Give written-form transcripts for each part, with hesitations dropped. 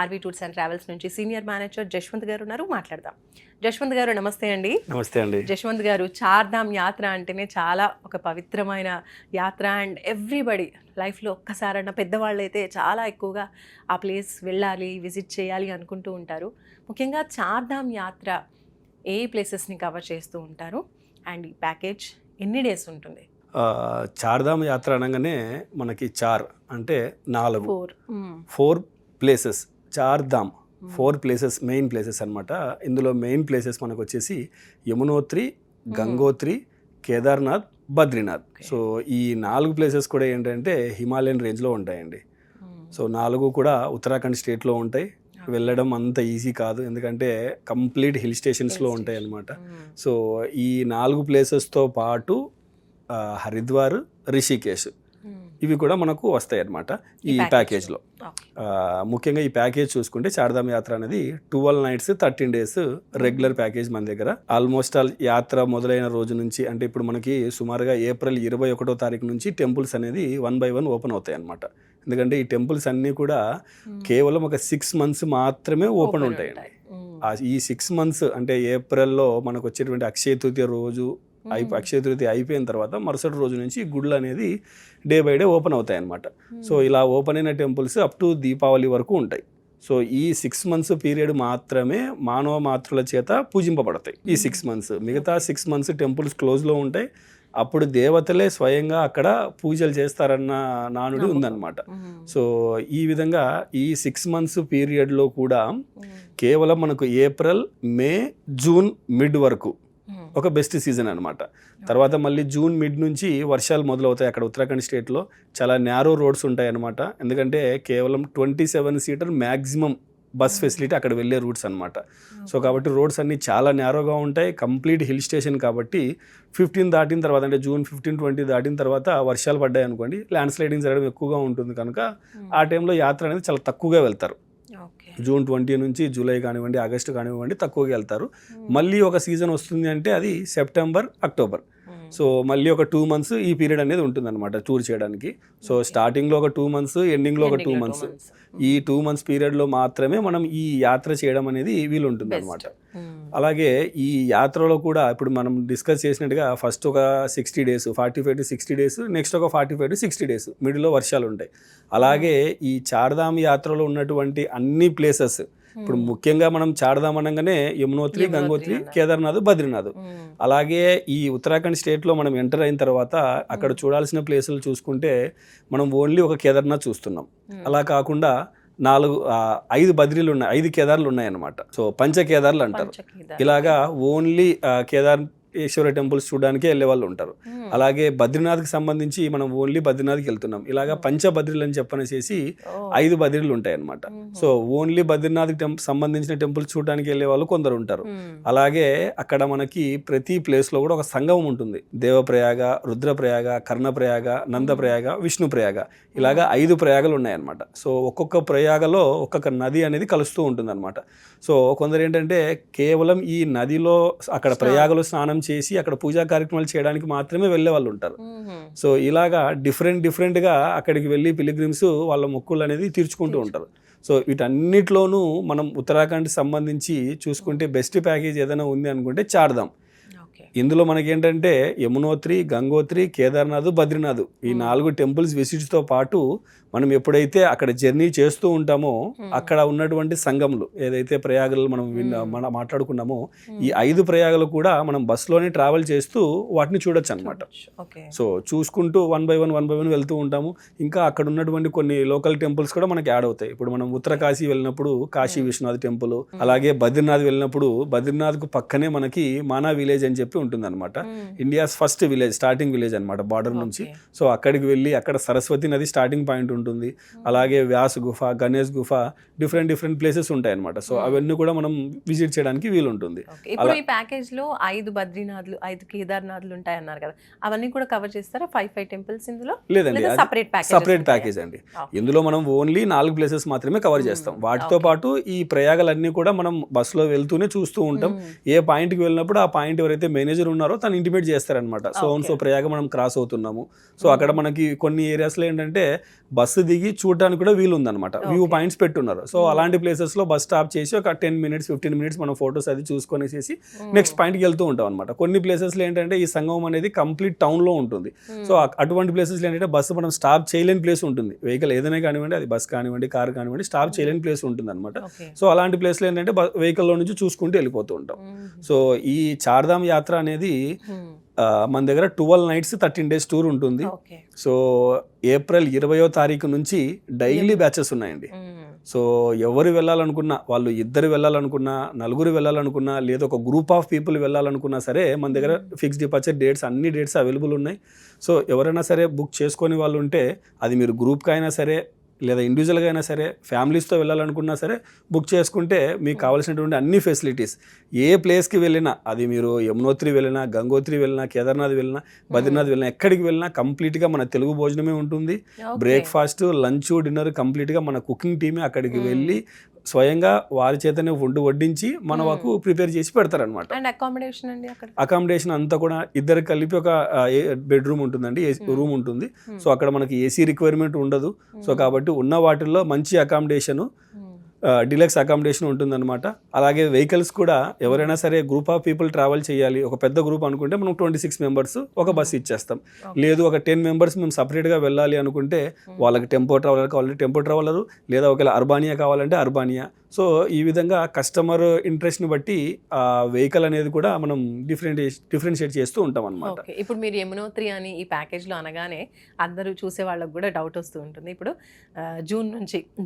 RV tours and travels నుంచి senior manager Jaswanth గారు ఉన్నారు, మాట్లాడదాం. జశ్వంత్ గారు నమస్తే అండి. నమస్తే అండి. జశ్వంత్ గారు, చార్ధామ్ యాత్ర అంటేనే చాలా ఒక పవిత్రమైన యాత్ర అండ్ ఎవ్రీబడి లైఫ్లో ఒక్కసారన్న పెద్దవాళ్ళు అయితే చాలా ఎక్కువగా ఆ ప్లేస్ వెళ్ళాలి, విజిట్ చేయాలి అనుకుంటూ ఉంటారు. ముఖ్యంగా చార్ధామ్ యాత్ర ఏ ప్లేసెస్ని కవర్ చేస్తూ ఉంటారు అండ్ ఈ ప్యాకేజ్ ఎన్ని డేస్ ఉంటుంది? చార్ధామ్ యాత్ర అనగానే మనకి చార్ అంటే 4 4 places. Char Dham 4 places, main places అనమాట. ఇందులో మెయిన్ ప్లేసెస్ మనకు వచ్చేసి యమునోత్రి, గంగోత్రి, కేదార్నాథ్, బద్రీనాథ్. సో ఈ 4 ప్లేసెస్ కూడా ఏంటంటే హిమాలయన్ రేంజ్లో ఉంటాయండి. సో 4 కూడా ఉత్తరాఖండ్ స్టేట్లో ఉంటాయి. వెళ్ళడం అంత ఈజీ కాదు, ఎందుకంటే కంప్లీట్ హిల్ స్టేషన్స్లో ఉంటాయి అన్నమాట. సో ఈ 4 ప్లేసెస్తో పాటు హరిద్వార్, రిషికేశ్ ఇవి కూడా మనకు వస్తాయి అన్నమాట ఈ ప్యాకేజ్లో. ముఖ్యంగా ఈ ప్యాకేజ్ చూసుకుంటే చార్ధామ్ యాత్ర అనేది 12 nights 13 days రెగ్యులర్ ప్యాకేజ్ మన దగ్గర. ఆల్మోస్ట్ ఆల్ యాత్ర మొదలైన రోజు నుంచి, అంటే ఇప్పుడు మనకి సుమారుగా ఏప్రిల్ 21వ తారీఖు నుంచి టెంపుల్స్ అనేది 1 by 1 ఓపెన్ అవుతాయి అన్నమాట. ఎందుకంటే ఈ టెంపుల్స్ అన్నీ కూడా కేవలం ఒక 6 months మాత్రమే ఓపెన్ ఉంటాయండి. ఈ 6 months అంటే ఏప్రిల్లో మనకు వచ్చేటువంటి అక్షయ తృతీయ రోజు అక్షయ తృతీయ అయిపోయిన తర్వాత మరుసటి రోజు నుంచి గుళ్ళు అనేది డే బై డే ఓపెన్ అవుతాయి అన్నమాట. సో ఇలా ఓపెన్ అయిన టెంపుల్స్ అప్ టు దీపావళి వరకు ఉంటాయి. సో ఈ 6 months పీరియడ్ మాత్రమే మానవ మాతృల చేత పూజింపబడతాయి ఈ 6 months. మిగతా 6 months టెంపుల్స్ క్లోజ్లో ఉంటాయి. అప్పుడు దేవతలే స్వయంగా అక్కడ పూజలు చేస్తారన్న నానుడి ఉందన్నమాట. సో ఈ విధంగా ఈ 6 months పీరియడ్లో కూడా కేవలం మనకు ఏప్రిల్, మే, జూన్ మిడ్ వరకు ఒక బెస్ట్ సీజన్ అనమాట. తర్వాత మళ్ళీ జూన్ మిడ్ నుంచి వర్షాలు మొదలవుతాయి. అక్కడ ఉత్తరాఖండ్ స్టేట్లో చాలా న్యారో రోడ్స్ ఉంటాయి అన్నమాట. ఎందుకంటే కేవలం 27-seater మ్యాక్సిమం బస్ ఫెసిలిటీ అక్కడ వెళ్ళే రూట్స్ అనమాట. సో కాబట్టి రోడ్స్ అన్నీ చాలా న్యారోగా ఉంటాయి, కంప్లీట్ హిల్ స్టేషన్ కాబట్టి 15 దాటిన తర్వాత, అంటే జూన్ 15-20 దాటిన తర్వాత వర్షాలు పడ్డాయి అనుకోండి, ల్యాండ్ స్లైడింగ్ జరగడం ఎక్కువగా ఉంటుంది కనుక ఆ టైంలో యాత్ర అనేది చాలా తక్కువగా వెళ్తారు. జూన్ 20 నుంచి జూలై కానివ్వండి, ఆగస్టు కానివ్వండి తక్కువగా వెళ్తారు. మళ్ళీ ఒక సీజన్ వస్తుంది అంటే అది సెప్టెంబర్, అక్టోబర్. సో మళ్ళీ ఒక 2 months ఈ పీరియడ్ అనేది ఉంటుందన్నమాట టూర్ చేయడానికి. సో స్టార్టింగ్లో ఒక 2 months, ఎండింగ్లో ఒక 2 months. ఈ 2 months పీరియడ్లో మాత్రమే మనం ఈ యాత్ర చేయడం అనేది వీలు ఉంటుంది అనమాట. అలాగే ఈ యాత్రలో కూడా ఇప్పుడు మనం డిస్కస్ చేసినట్టుగా ఫస్ట్ ఒక 60 days, 45 to 60 days, నెక్స్ట్ ఒక 45 to 60 days మిడిల్లో వర్షాలు ఉంటాయి. అలాగే ఈ చార్ధామ్ యాత్రలో ఉన్నటువంటి అన్ని ప్లేసెస్, ఇప్పుడు ముఖ్యంగా మనం చార్ధామ్ అనగానే యమునోత్రి, గంగోత్రి, కేదార్నాథ్, బద్రీనాథ్. అలాగే ఈ ఉత్తరాఖండ్ స్టేట్లో మనం ఎంటర్ అయిన తర్వాత అక్కడ చూడాల్సిన ప్లేసులు చూసుకుంటే మనం ఓన్లీ ఒక కేదార్నాథ్ చూస్తున్నాం. అలా కాకుండా 5 బద్రీలు ఉన్నాయి, 5 కేదార్లు ఉన్నాయన్నమాట. సో పంచ కేదార్లు అంటారు. ఇలాగా ఓన్లీ కేదారేశ్వర టెంపుల్స్ చూడడానికి వెళ్ళే వాళ్ళు ఉంటారు. అలాగే బద్రీనాథ్కి సంబంధించి మనం ఓన్లీ బద్రీనాథ్కి వెళ్తున్నాం. ఇలాగా పంచ బద్రీలు అని చెప్పనేసి 5 బద్రీలు ఉంటాయి అన్నమాట. సో ఓన్లీ బద్రీనాథ్కి సంబంధించిన టెంపుల్స్ చూడడానికి వెళ్ళే వాళ్ళు కొందరు ఉంటారు. అలాగే అక్కడ మనకి ప్రతి ప్లేస్లో కూడా ఒక సంగమం ఉంటుంది. దేవప్రయాగ, రుద్రప్రయాగ, కర్ణప్రయాగ, నందప్రయాగ, విష్ణుప్రయాగ, ఇలాగా 5 ప్రయాగలు ఉన్నాయన్నమాట. సో ఒక్కొక్క ప్రయాగలో ఒక్కొక్క నది అనేది కలుస్తూ ఉంటుంది అనమాట. సో కొందరు ఏంటంటే కేవలం ఈ నదిలో అక్కడ ప్రయాగలో స్నానం చేసి అక్కడ పూజా కార్యక్రమాలు చేయడానికి మాత్రమే వెళ్ళే వాళ్ళు ఉంటారు. సో ఇలాగా డిఫరెంట్గా అక్కడికి వెళ్ళి పిలిగ్రిమ్స్ వాళ్ళ మొక్కులు అనేది తీర్చుకుంటూ ఉంటారు. సో వీటన్నిటిలోనూ మనం ఉత్తరాఖండ్కి సంబంధించి చూసుకుంటే బెస్ట్ ప్యాకేజ్ ఏదైనా ఉంది అనుకుంటే చార్ధామ్. ఇందులో మనకేంటంటే యమునోత్రి, గంగోత్రి, కేదార్నాథ్, బద్రీనాథ్ ఈ 4 టెంపుల్స్ విజిట్స్తో పాటు మనం ఎప్పుడైతే అక్కడ జర్నీ చేస్తూ ఉంటామో అక్కడ ఉన్నటువంటి సంగములు ఏదైతే ప్రయాగలు మనం మాట్లాడుకున్నామో ఈ 5 ప్రయాగలు కూడా మనం బస్సులోనే ట్రావెల్ చేస్తూ వాటిని చూడొచ్చు అనమాట. సో చూసుకుంటూ 1 by 1 వెళ్తూ ఉంటాము. ఇంకా అక్కడ ఉన్నటువంటి కొన్ని లోకల్ టెంపుల్స్ కూడా మనకి యాడ్ అవుతాయి. ఇప్పుడు మనం ఉత్తరకాశీ వెళ్ళినప్పుడు కాశీ విశ్వనాథ్ టెంపుల్, అలాగే బద్రీనాథ్ వెళ్ళినప్పుడు బద్రీనాథ్కు పక్కనే మనకి మానా విలేజ్ అని చెప్పి ఉంటుంది అనమాట. India's first village, starting village అనమాట బార్డర్ నుంచి. సో అక్కడికి వెళ్ళి అక్కడ సరస్వతి నది స్టార్టింగ్ పాయింట్ ఉంటుంది. అలాగే వ్యాస్ గుఫ, గణేష్ గుఫ, డిఫరెంట్ ప్లేసెస్ ఉంటాయి అనమాట. సో అవన్నీ కూడా మనం విజిట్ చేయడానికి వీలు ఉంటుంది. ఇప్పుడు ఈ ప్యాకేజ్ లో 5 బద్రీనాథ్లు, 5 కేదార్నాథ్లు ఉంటాయి అన్నారు కదా, అవన్నీ కూడా కవర్ చేస్తారా? 5 టెంపుల్స్ ఇందులో? లేదండి, సపరేట్ ప్యాకేజ్ అండి. ఇందులో మనం ఓన్లీ 4 ప్లేసెస్ మాత్రమే కవర్ చేస్తాం. వాటితో పాటు ఈ ప్రయాగాలన్నీ కూడా మనం బస్సులో వెళ్తూనే చూస్తూ ఉంటాం. ఏ పాయింట్కి వెళ్ళినప్పుడు ఆ పాయింట్ ఎవరైతే మేనేజ్ మేనేజర్ ఉన్నారో తను ఇంటిమేట్ చేస్తారనమాట. సో ప్రయాగ మనం క్రాస్ అవుతున్నాము. సో అక్కడ మనకి కొన్ని ఏరియాస్లో ఏంటంటే బస్సు దిగి చూడడానికి కూడా వీలు ఉందన్నమాట. వ్యూ పాయింట్స్ పెట్టున్నారు. సో అలాంటి ప్లేసెస్లో బస్ స్టాప్ చేసి ఒక 10 minutes 15 minutes మనం ఫొటోస్ అది చూసుకొనేసి నెక్స్ట్ పాయింట్కి వెళ్తూ ఉంటాం అనమాట. కొన్ని ప్లేసెస్లో ఏంటంటే ఈ సంగమం అనేది కంప్లీట్ టౌన్లో ఉంటుంది. సో అటువంటి ప్లేసెస్లో ఏంటంటే బస్సు మనం స్టాప్ చేయలేని ప్లేస్ ఉంటుంది. వెహికల్ ఏదైనా కానివ్వండి, అది బస్ కానివ్వండి, కార్ కానివ్వండి, స్టాప్ చేయలేని ప్లేస్ ఉంటుంది అనమాట. సో అలాంటి ప్లేస్లో ఏంటంటే వెహికల్లో నుంచి చూసుకుంటూ వెళ్ళిపోతూ ఉంటాం. సో ఈ చార్ధామ్ యాత్ర అనేది మన దగ్గర 12 nights 13 days టూర్ ఉంటుంది. సో April 20వ తారీఖు నుంచి డైలీ బ్యాచెస్ ఉన్నాయండి. సో ఎవరు వెళ్ళాలనుకున్నా, వాళ్ళు 2 వెళ్ళాలనుకున్నా, 4 వెళ్ళాలనుకున్నా, లేదా ఒక గ్రూప్ ఆఫ్ పీపుల్ వెళ్ళాలనుకున్నా సరే మన దగ్గర ఫిక్స్ డిపార్చర్ డేట్స్, అన్ని డేట్స్ అవైలబుల్ ఉన్నాయి. సో ఎవరైనా సరే బుక్ చేసుకొని వాళ్ళు ఉంటే, అది మీరు గ్రూప్కి అయినా సరే లేదా ఇండివిజువల్గా అయినా సరే, ఫ్యామిలీస్తో వెళ్ళాలనుకున్నా సరే బుక్ చేసుకుంటే మీకు కావాల్సినటువంటి అన్ని ఫెసిలిటీస్, ఏ ప్లేస్కి వెళ్ళినా, అది మీరు యమునోత్రి వెళ్ళినా, గంగోత్రి వెళ్ళినా, కేదార్నాథ్ వెళ్ళినా, బద్రీనాథ్ వెళ్ళినా, ఎక్కడికి వెళ్ళినా కంప్లీట్గా మన తెలుగు భోజనమే ఉంటుంది. బ్రేక్ఫాస్ట్, లంచ్, డిన్నర్ కంప్లీట్గా మన కుకింగ్ టీమే అక్కడికి వెళ్ళి స్వయంగా వారి చేతనే వడ్డించి మన వాకు ప్రిపేర్ చేసి పెడతారనమాట. అకామిడేషన్ అంతా కూడా ఇద్దరికి కలిపి ఒక బెడ్రూమ్ ఉంటుందండి, రూమ్ ఉంటుంది. సో అక్కడ మనకి ఏసీ రిక్వైర్మెంట్ ఉండదు. సో కాబట్టి ఉన్న వాటిల్లో మంచి అకామిడేషను, డిలక్స్ అకామిడేషన్ ఉంటుందన్నమాట. అలాగే వెహికల్స్ కూడా ఎవరైనా సరే గ్రూప్ ఆఫ్ పీపుల్ ట్రావెల్ చేయాలి, ఒక పెద్ద గ్రూప్ అనుకుంటే మనం 26 members ఒక బస్సు ఇచ్చేస్తాం. లేదు ఒక 10 members మేము సపరేట్గా వెళ్ళాలి అనుకుంటే వాళ్ళకి టెంపో ట్రావెలర్ కావాలంటే టెంపో ట్రావెలరు, లేదా ఒకవేళ అర్బానియా కావాలంటే అర్బానియా. సో ఈ విధంగా కస్టమర్ ఇంట్రెస్ట్ని బట్టి ఆ వెహికల్ అనేది కూడా మనం డిఫరెన్షియేట్ చేస్తూ ఉంటాం అనమాట. ఇప్పుడు మీరు యమునోత్రి అని ఈ ప్యాకేజ్లో అనగానే అందరూ చూసే వాళ్ళకు కూడా డౌట్ వస్తూ ఉంటుంది. ఇప్పుడు జూన్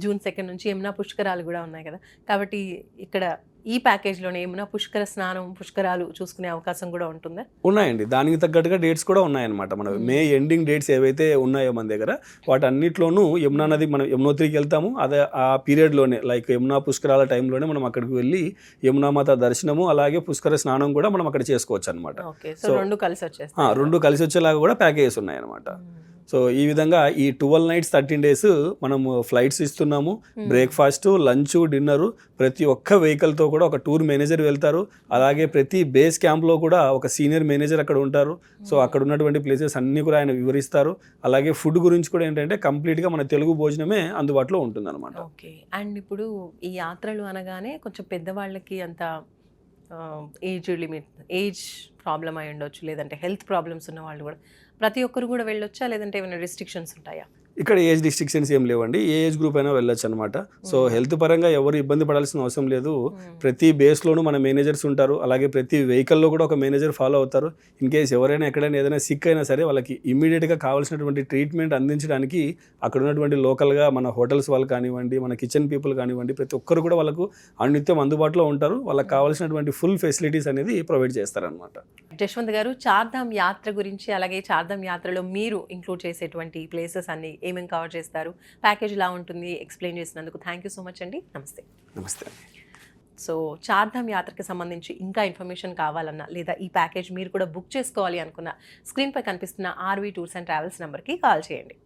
2 నుంచి యమునా పుష్కరాలు కూడా ఉన్నాయి కదా, కాబట్టి ఇక్కడ ఈ ప్యాకేజ్లోనే ఏమైనా పుష్కర స్నానం, పుష్కరాలు చూసుకునే అవకాశం కూడా ఉంటుందా? ఉన్నాయండి, దానికి తగ్గట్టుగా డేట్స్ కూడా ఉన్నాయన్నమాట. మన మే ఎండింగ్ డేట్స్ ఏవైతే ఉన్నాయో మన దగ్గర, వాటన్నిటిలోనూ యమునా నది, మనం యమునోత్రికి వెళ్తాము, అదే ఆ పీరియడ్లోనే లైక్ యమునా పుష్కరాల టైంలోనే మనం అక్కడికి వెళ్ళి యమునా మాత దర్శనము అలాగే పుష్కర స్నానం కూడా మనం అక్కడ చేసుకోవచ్చు అనమాట. సో రెండు కలిసి వచ్చేలాగా కూడా ప్యాకేజెస్ ఉన్నాయన్నమాట. సో ఈ విధంగా ఈ 12 nights 13 days మనము ఫ్లైట్స్ ఇస్తున్నాము, బ్రేక్ఫాస్ట్, లంచ్, డిన్నరు, ప్రతి ఒక్క వెహికల్తో కూడా ఒక టూర్ మేనేజర్ వెళ్తారు. అలాగే ప్రతి బేస్ క్యాంప్లో కూడా ఒక సీనియర్ మేనేజర్ అక్కడ ఉంటారు. సో అక్కడ ఉన్నటువంటి ప్లేసెస్ అన్నీ కూడా ఆయన వివరిస్తారు. అలాగే ఫుడ్ గురించి కూడా ఏంటంటే కంప్లీట్గా మన తెలుగు భోజనమే అందుబాటులో ఉంటుంది అనమాట. ఓకే. అండ్ ఇప్పుడు ఈ యాత్రలు అనగానే కొంచెం పెద్దవాళ్ళకి అంత ఏజ్ ప్రాబ్లం అయి ఉండొచ్చు, లేదంటే హెల్త్ ప్రాబ్లమ్స్ ఉన్న వాళ్ళు కూడా ప్రతి ఒక్కరు కూడా వెళ్ళొచ్చా, లేదంటే ఏమైనా రిస్ట్రిక్షన్స్ ఉంటాయా? ఇక్కడ ఏజ్ రిస్ట్రిక్షన్స్ ఏం లేవండి, ఏ ఏజ్ గ్రూప్ అయినా వెళ్ళొచ్చు అనమాట. సో హెల్త్ పరంగా ఎవరు ఇబ్బంది పడాల్సిన అవసరం లేదు. ప్రతి బేస్లోనూ మన మేనేజర్స్ ఉంటారు. అలాగే ప్రతి వెహికల్లో కూడా ఒక మేనేజర్ ఫాలో అవుతారు. ఇన్ కేస్ ఎవరైనా ఎక్కడైనా ఏదైనా సిక్ అయినా సరే వాళ్ళకి ఇమ్మీడియట్గా కావాల్సినటువంటి ట్రీట్మెంట్ అందించడానికి అక్కడ ఉన్నటువంటి లోకల్గా మన హోటల్స్ వాళ్ళు కానివ్వండి, మన కిచెన్ పీపుల్ కానివ్వండి, ప్రతి ఒక్కరు కూడా వాళ్ళకు అనిత్యం అందుబాటులో ఉంటారు. వాళ్ళకి కావాల్సినటువంటి ఫుల్ ఫెసిలిటీస్ అనేది ప్రొవైడ్ చేస్తారనమాట. జశ్వంత్ గారు, చార్ధామ్ యాత్ర గురించి, అలాగే చార్ధామ్ యాత్రలో మీరు ఇంక్లూడ్ చేసేటువంటి ప్లేసెస్ అన్ని ఏమేమి కవర్ చేస్తారు, ప్యాకేజ్ ఎలా ఉంటుంది ఎక్స్ప్లెయిన్ చేసినందుకు థ్యాంక్ యూ సో మచ్ అండి. నమస్తే. సో చార్ధామ్ యాత్రకి సంబంధించి ఇంకా ఇన్ఫర్మేషన్ కావాలన్నా, లేదా ఈ ప్యాకేజ్ మీరు కూడా బుక్ చేసుకోవాలి అనుకున్న, స్క్రీన్పై కనిపిస్తున్న ఆర్వీ టూర్స్ అండ్ ట్రావెల్స్ నెంబర్కి కాల్ చేయండి.